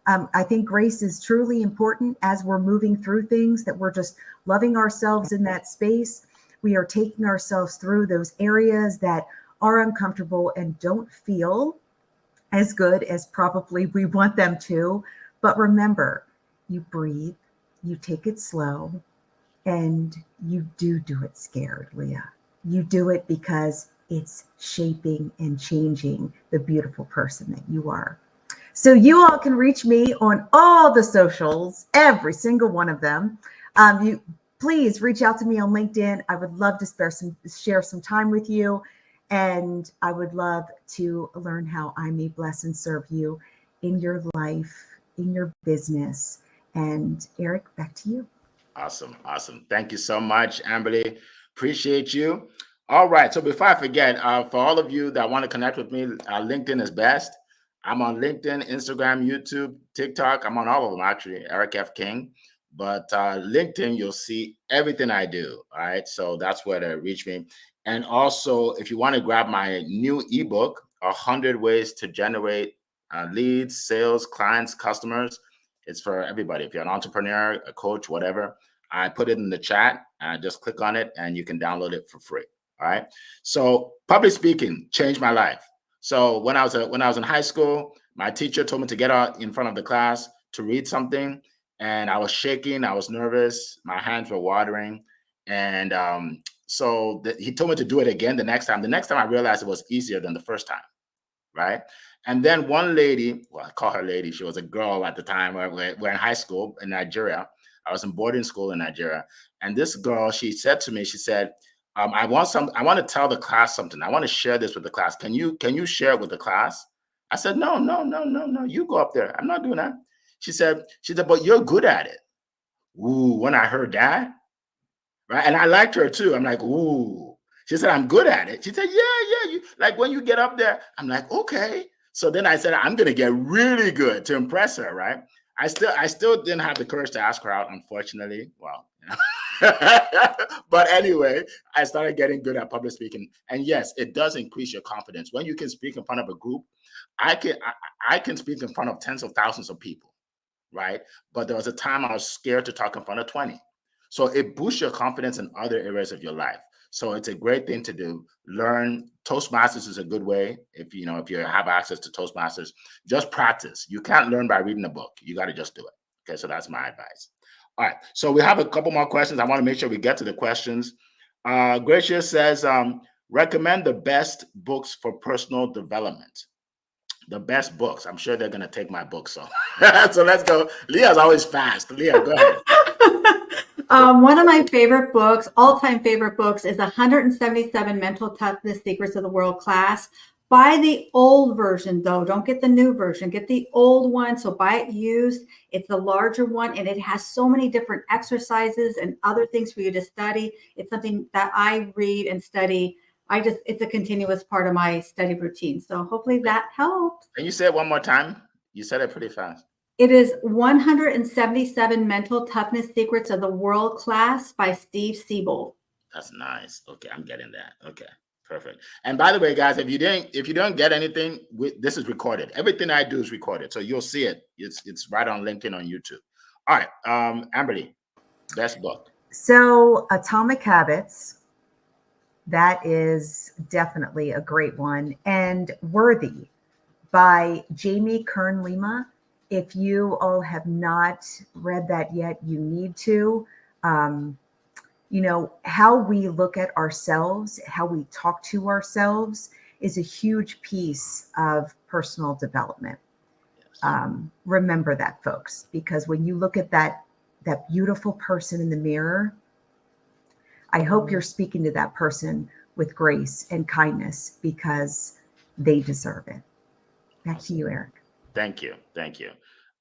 I think grace is truly important as we're moving through things, that we're just loving ourselves in that space. We are taking ourselves through those areas that are uncomfortable and don't feel as good as probably we want them to. But remember, you breathe, you take it slow, and you do it scared, Leah. You do it because it's shaping and changing the beautiful person that you are. So you all can reach me on all the socials, every single one of them. You please reach out to me on LinkedIn. I would love to share some time with you. And I would love to learn how I may bless and serve you in your life, in your business. And Eric, back to you. Awesome. Awesome. Thank you so much, Amberly. Appreciate you. All right. So before I forget, for all of you that want to connect with me, LinkedIn is best. I'm on LinkedIn, Instagram, YouTube, TikTok. I'm on all of them, actually, Eric F. King. But LinkedIn, you'll see everything I do. All right. So that's where to reach me. And also, if you want to grab my new ebook, 100 Ways to Generate Leads, Sales, Clients, Customers, it's for everybody. If you're an entrepreneur, a coach, whatever, I put it in the chat. Just click on it and you can download it for free. All right. So public speaking changed my life. So when I was in high school, my teacher told me to get out in front of the class to read something, and I was shaking. I was nervous. My hands were watering, and he told me to do it again the next time. The next time I realized it was easier than the first time. Right. And then one lady, well, I call her lady, she was a girl at the time. We're in high school in Nigeria. I was in boarding school in Nigeria. And this girl, she said to me, she said, I want to tell the class something. I want to share this with the class. Can you share it with the class? I said, no. You go up there. I'm not doing that. She said, but you're good at it. Ooh, when I heard that, right. And I liked her too. I'm like, ooh. She said, I'm good at it. She said, yeah. You like when you get up there. I'm like, okay. So then I said, I'm gonna get really good to impress her, right? I still didn't have the courage to ask her out, unfortunately. Well, but anyway, I started getting good at public speaking. And yes, it does increase your confidence. When you can speak in front of a group, I can speak in front of tens of thousands of people, right? But there was a time I was scared to talk in front of 20. So it boosts your confidence in other areas of your life. So it's a great thing to do. Learn. Toastmasters is a good way. If you have access to Toastmasters, just practice. You can't learn by reading a book. You got to just do it. Okay, so that's my advice. All right. So we have a couple more questions. I want to make sure we get to the questions. Gracia says, recommend the best books for personal development. The best books. I'm sure they're going to take my book. So, so let's go. Leah's always fast. Leah, go ahead. One of my favorite books, all-time favorite books, is 177 Mental Toughness Secrets of the World Class. Buy the old version, though. Don't get the new version. Get the old one. So buy it used. It's the larger one, and it has so many different exercises and other things for you to study. It's something that I read and study. It's a continuous part of my study routine. So hopefully that helps. Can you say it one more time? You said it pretty fast. It is 177 Mental Toughness Secrets of the World Class by Steve Siebold. That's nice. Okay, I'm getting that. Okay, perfect. And by the way, guys, if you don't get anything, this is recorded. Everything I do is recorded, so you'll see it. It's right on LinkedIn, on YouTube. All right, Amberly, best book. So Atomic Habits. That is definitely a great one. And Worthy by Jamie Kern Lima if you all have not read that yet, you need to. How we look at ourselves, how we talk to ourselves is a huge piece of personal development. Remember that, folks, because when you look at that beautiful person in the mirror, I hope you're speaking to that person with grace and kindness because they deserve it. Back to you, Eric. Thank you.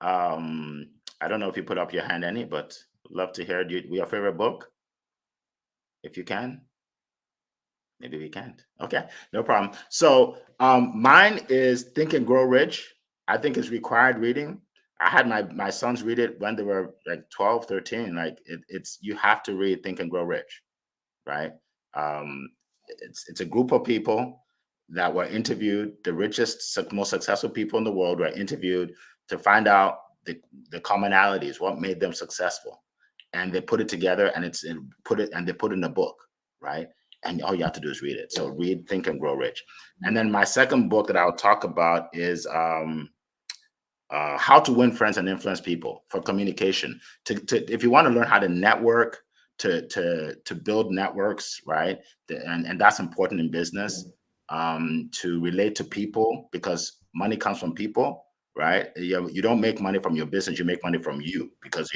I don't know if you put up your hand any, but love to hear your favorite book, if you can. Maybe we can't. Okay, no problem. So mine is Think and Grow Rich. I think it's required reading. I had my sons read it when they were like 12, 13. Like it's you have to read Think and Grow Rich, right? It's a group of people that were interviewed. The richest, most successful people in the world were interviewed to find out the commonalities, what made them successful, and they put it together and they put it in a book, right? And all you have to do is read it. So read Think and Grow Rich. And then my second book that I'll talk about is How to Win Friends and Influence People for Communication. If you want to learn how to network, to build networks, right? And that's important in business, to relate to people, because money comes from people, right? You don't make money from your business, you make money from you because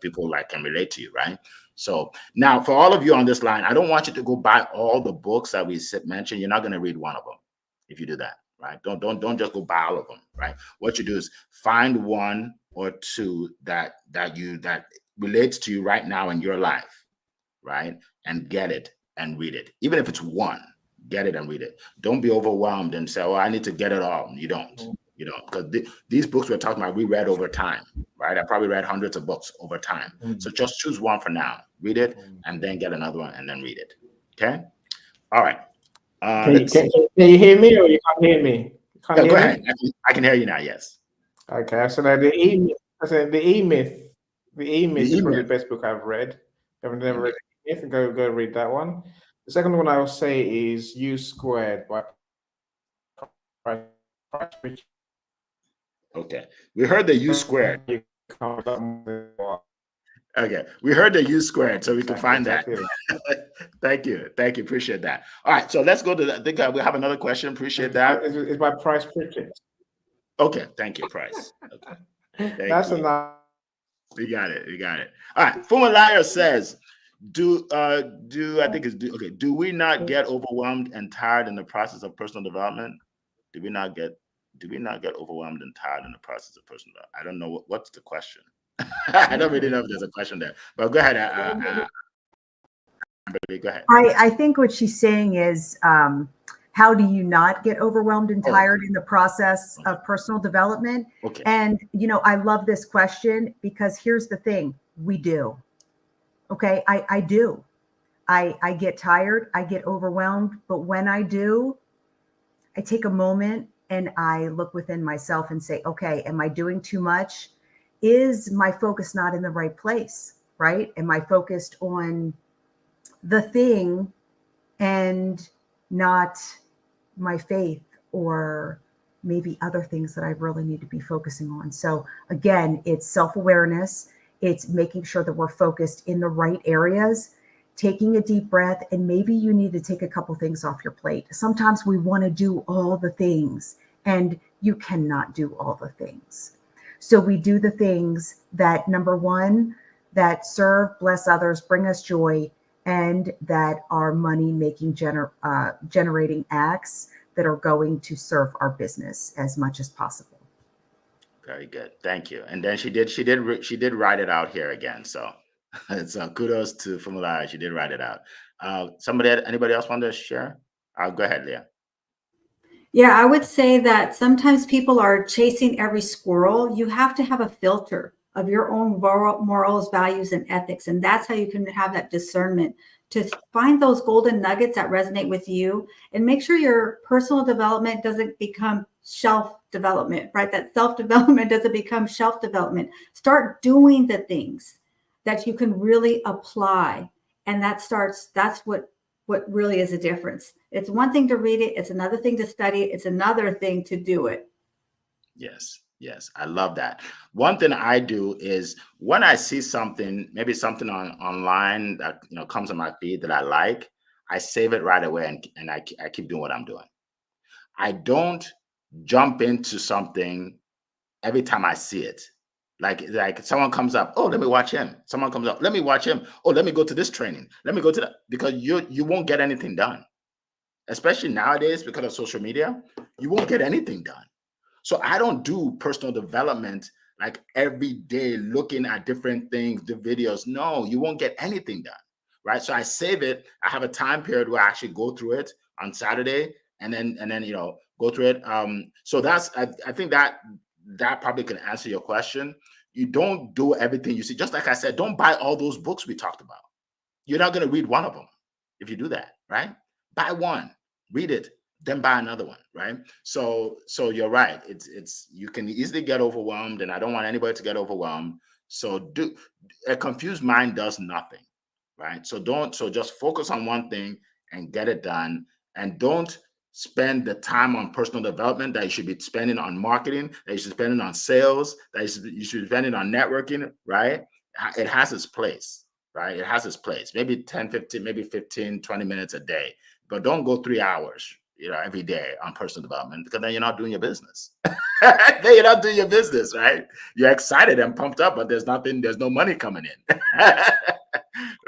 people can relate to you, right? So now for all of you on this line, I don't want you to go buy all the books that we mentioned. You're not going to read one of them if you do that, right? Don't just go buy all of them, right? What you do is find one or two that relates to you right now in your life, right? And get it and read it. Even if it's one, get it and read it. Don't be overwhelmed and say, "Oh, I need to get it all." You don't. Because these books we're talking about, we read over time, right? I probably read hundreds of books over time. So just choose one for now, read it, and then get another one and then read it. Okay? All right. Can you hear me or you can't hear me? Yeah, go ahead. I can hear you now, yes. Okay, so the E-Myth is probably the best book I've read. If I've never read it, go read that one. The second one I will say is U Squared by Price Richard. Okay, we heard the U Squared. Okay, we heard the U Squared, so we can find that. Thank you, appreciate that. All right, so let's go to I think we have another question. Appreciate that. It's by Price Pritchett. Okay, thank you, Price. Okay. That's enough. We got it. All right, Fumalaya says, do we not get overwhelmed and tired in the process of personal development? Do we not get overwhelmed and tired in the process of personal development? I don't know what's the question. I don't really know if there's a question there, but go ahead. Go ahead. I think what she's saying is, how do you not get overwhelmed and tired in the process of personal development? Okay. And, I love this question because here's the thing, we do. Okay, I do. I get tired, I get overwhelmed, but when I do, I take a moment and I look within myself and say, okay, am I doing too much? Is my focus not in the right place, right? Am I focused on the thing and not my faith or maybe other things that I really need to be focusing on? So again, it's self-awareness. It's making sure that we're focused in the right areas, taking a deep breath, and maybe you need to take a couple things off your plate. Sometimes we want to do all the things and you cannot do all the things. So we do the things that, number one, that serve, bless others, bring us joy, and that are money-making generating acts that are going to serve our business as much as possible. Very good, thank you. And then she did write it out here again. So, so kudos to Fumulaya. She did write it out. Anybody else want to share? Go ahead, Leah. Yeah, I would say that sometimes people are chasing every squirrel. You have to have a filter of your own morals, values, and ethics. And that's how you can have that discernment to find those golden nuggets that resonate with you and make sure your personal development doesn't become shelf development, right? That self-development doesn't become shelf development. Start doing the things that you can really apply. And that's what really is a difference. It's one thing to read it. It's another thing to study it. It's another thing to do it. Yes. Yes, I love that. One thing I do is when I see something, maybe something online that comes on my feed that I like, I save it right away and I keep doing what I'm doing. I don't jump into something every time I see it. Like someone comes up, oh, let me watch him. Someone comes up, let me watch him. Oh, let me go to this training. Let me go to that, because you won't get anything done. Especially nowadays because of social media, you won't get anything done. So I don't do personal development like every day looking at different things, the videos. No, you won't get anything done, right? So I save it. I have a time period where I actually go through it on Saturday and then go through it. So I think that probably can answer your question. You don't do everything you see. Just like I said, don't buy all those books we talked about. You're not going to read one of them if you do that, right? Buy one, read it, then buy another one, right? So you're right. It's you can easily get overwhelmed, and I don't want anybody to get overwhelmed. So a confused mind does nothing, right? So just focus on one thing and get it done, and don't spend the time on personal development that you should be spending on marketing, that you should be spending on sales, that you should be spending on networking, right? It has its place, right? It has its place. Maybe 10, 15, maybe 15, 20 minutes a day, but don't go 3 hours, every day on personal development, because then you're not doing your business. Then you're not doing your business, right? You're excited and pumped up, but there's no money coming in.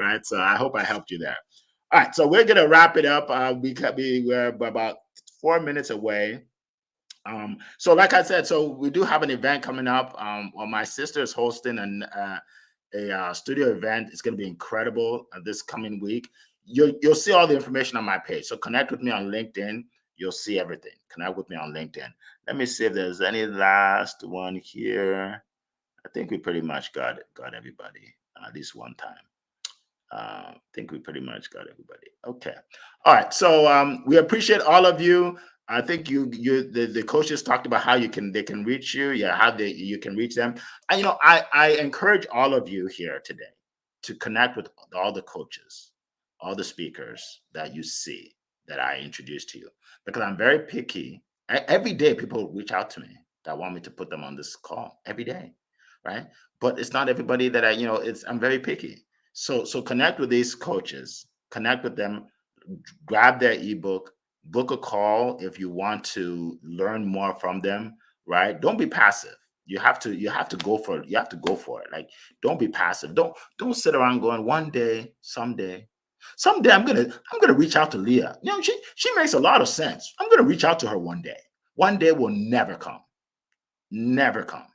Right? So I hope I helped you there. All right, so we're gonna wrap it up. We're about 4 minutes away. So like I said, so we do have an event coming up. Well, my sister is hosting a studio event. It's going to be incredible this coming week. You'll see all the information on my page. So connect with me on LinkedIn. You'll see everything. Connect with me on LinkedIn. Let me see if there's any last one here. I think we pretty much got everybody at least one time. I think we pretty much got everybody. Okay. All right. So we appreciate all of you. I think the coaches talked about how they can reach you. Yeah, how you can reach them. And I encourage all of you here today to connect with all the coaches, all the speakers that you see that I introduced to you, because I'm very picky. Every day people reach out to me that want me to put them on this call every day, right? But it's not everybody that I'm very picky. So connect with these coaches, connect with them, grab their ebook, book a call if you want to learn more from them, right? Don't be passive. You have to go for it. You have to go for it. Like, don't be passive. Don't sit around going, one day, someday I'm gonna reach out to Leah. She makes a lot of sense. I'm gonna reach out to her one day. One day will never come. Never come.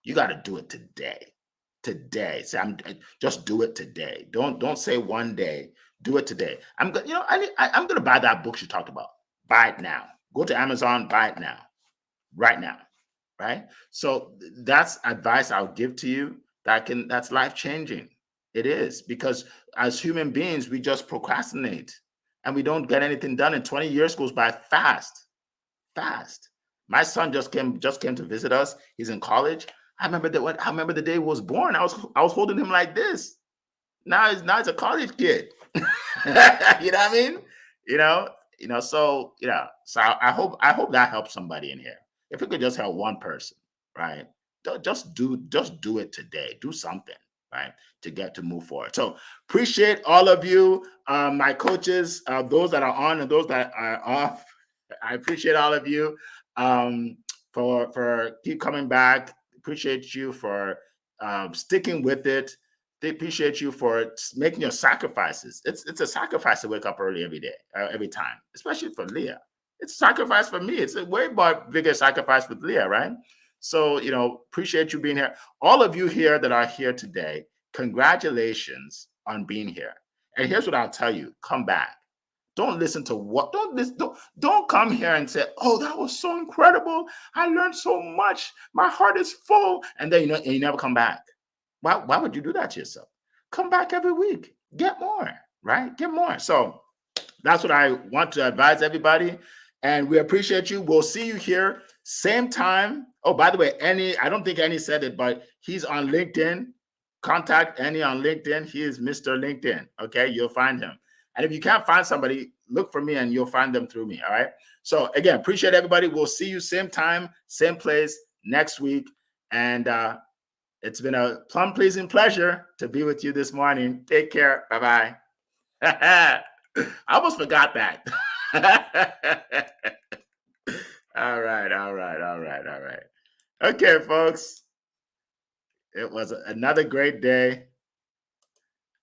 You got to do it today. Today. Say, just do it today. Don't say one day. Do it today. I'm gonna buy that book you talked about. Buy it now. Go to Amazon. Buy it now. Right now. Right. So that's advice I'll give to you. That's life changing. It is, because as human beings we just procrastinate and we don't get anything done. And 20 years goes by fast. My son just came to visit us. He's in college. I remember the day he was born. I was holding him like this. Now he's a college kid. You know what I mean? So I hope that helps somebody in here. If it could just help one person, right? Just do it today. Do something, right? To move forward. So appreciate all of you, my coaches, those that are on and those that are off. I appreciate all of you for keep coming back. Appreciate you for sticking with it. They appreciate you for making your sacrifices. It's a sacrifice to wake up early every day, every time, especially for Leah. It's a sacrifice for me. It's a way more bigger sacrifice with Leah, right? So, appreciate you being here. All of you here that are here today, congratulations on being here. And here's what I'll tell you: come back. Don't listen to don't come here and say, "Oh, that was so incredible. I learned so much. My heart is full." And then and you never come back. Why would you do that to yourself? Come back every week. Get more, right? Get more. So that's what I want to advise everybody. And we appreciate you. We'll see you here same time. Oh, by the way, I don't think Annie said it, but he's on LinkedIn. Contact Annie on LinkedIn. He is Mr. LinkedIn. Okay, you'll find him. And if you can't find somebody, look for me and you'll find them through me. All right. So again, appreciate everybody. We'll see you same time, same place next week. And it's been a plum-pleasing pleasure to be with you this morning. Take care. Bye-bye. I almost forgot that. All right. Okay, folks. It was another great day.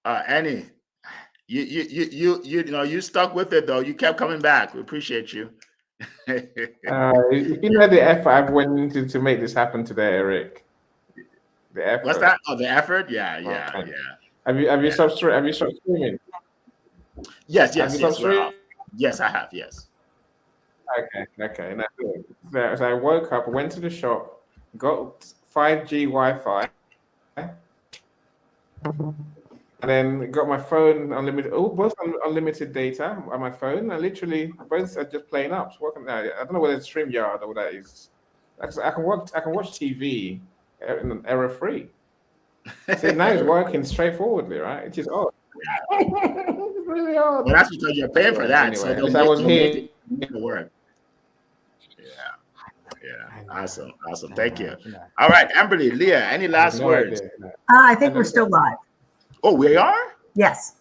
Annie, you stuck with it though. You kept coming back. We appreciate you. You know the effort I've went into to make this happen today, Eric. The effort. What's that? Oh, the effort? Yeah. Have you stopped streaming? Yes. Yes, I have. Yes. Okay. So I woke up, went to the shop, got 5G Wi-Fi, and then got my phone unlimited. Oh, both unlimited data on my phone. And literally, both are just playing up. So I don't know whether it's StreamYard or what that is. I can watch TV error-free. See, now it's working straightforwardly, right? It is odd. It's really odd. Well, that's because you're paying for that. Anyway, so I was here. Make it work. Yeah. Awesome. Thank you. All right, Amberly, Leah, any last words? I think we're still live. Oh, we are? Yes.